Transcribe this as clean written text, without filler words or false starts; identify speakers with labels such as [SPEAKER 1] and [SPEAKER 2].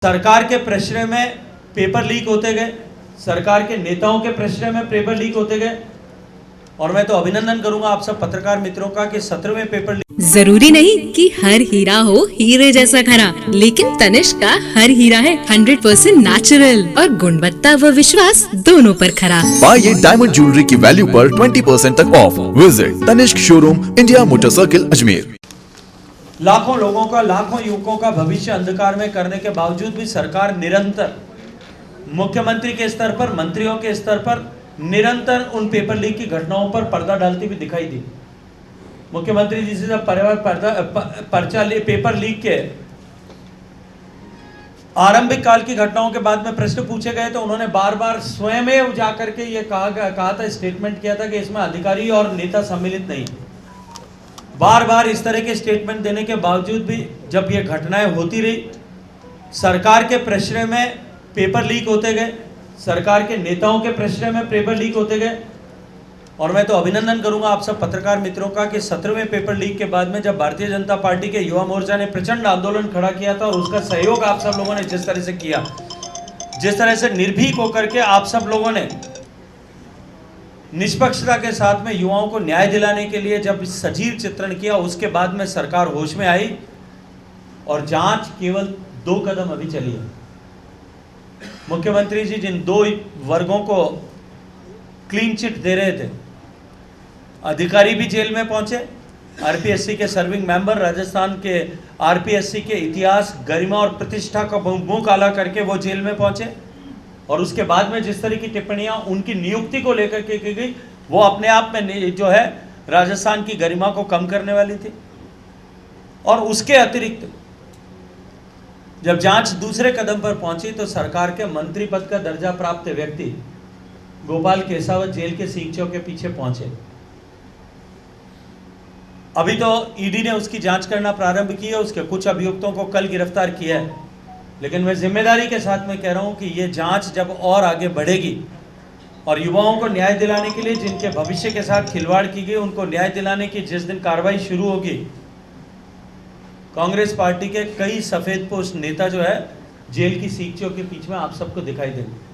[SPEAKER 1] सरकार के प्रेशर में पेपर लीक होते गए, सरकार के नेताओं के प्रेशर में पेपर लीक होते गए। और मैं तो अभिनंदन करूंगा आप सब पत्रकार मित्रों का कि 17वें पेपर लीक।
[SPEAKER 2] जरूरी नहीं कि हर हीरा हो हीरे जैसा खरा, लेकिन तनिष्क का हर हीरा है 100% नेचुरल और गुणवत्ता व विश्वास दोनों पर खरा।
[SPEAKER 3] पाइए डायमंड ज्वेलरी की वैल्यू पर 20% तक off. Visit Tanishq showroom, India motor circle, Ajmer.
[SPEAKER 1] लाखों लोगों का, लाखों युवकों का भविष्य अंधकार में करने के बावजूद भी सरकार निरंतर मुख्यमंत्री के स्तर पर, मंत्रियों के स्तर पर निरंतर उन पेपर लीक की घटनाओं पर पर्दा डालती भी दिखाई दी। मुख्यमंत्री जी से जब पेपर लीक के आरंभिक काल की घटनाओं के बाद में प्रश्न पूछे गए तो उन्होंने बार बार स्वयं जाकर के ये कहा था, स्टेटमेंट किया था कि इसमें अधिकारी और नेता सम्मिलित नहीं। बार बार इस तरह के स्टेटमेंट देने के बावजूद भी जब ये घटनाएं होती रही, सरकार के प्रेशर में पेपर लीक होते गए, सरकार के नेताओं के प्रेशर में पेपर लीक होते गए। और मैं तो अभिनंदन करूंगा आप सब पत्रकार मित्रों का कि 17वें पेपर लीक के बाद में जब भारतीय जनता पार्टी के युवा मोर्चा ने प्रचंड आंदोलन खड़ा किया था और उसका सहयोग आप सब लोगों ने जिस तरह से किया, जिस तरह से निर्भीक होकर के आप सब लोगों ने निष्पक्षता के साथ में युवाओं को न्याय दिलाने के लिए जब सजीव चित्रण किया, उसके बाद में सरकार होश में आई और जांच केवल 2 कदम अभी चली है। मुख्यमंत्री जी जिन 2 वर्गों को क्लीन चिट दे रहे थे, अधिकारी भी जेल में पहुंचे, आरपीएससी के सर्विंग मेंबर, राजस्थान के आरपीएससी के इतिहास, गरिमा और प्रतिष्ठा का मुंह काला करके वो जेल में पहुंचे। और उसके बाद में जिस तरह की टिप्पणियां उनकी नियुक्ति को लेकर के की गई, वो अपने आप में जो है राजस्थान की गरिमा को कम करने वाली थी। और उसके अतिरिक्त जब जांच दूसरे कदम पर पहुंची तो सरकार के मंत्री पद का दर्जा प्राप्त व्यक्ति गोपाल केसावत जेल के सींचों के पीछे पहुंचे। अभी तो ईडी ने उसकी जांच करना प्रारंभ की है, उसके कुछ अभियुक्तों को कल गिरफ्तार किया है। लेकिन मैं जिम्मेदारी के साथ में कह रहा हूं कि ये जांच जब और आगे बढ़ेगी और युवाओं को न्याय दिलाने के लिए जिनके भविष्य के साथ खिलवाड़ की गई, उनको न्याय दिलाने की जिस दिन कार्रवाई शुरू होगी, कांग्रेस पार्टी के कई सफेदपोश नेता जो है जेल की सीखचों के बीच में आप सबको दिखाई देंगे।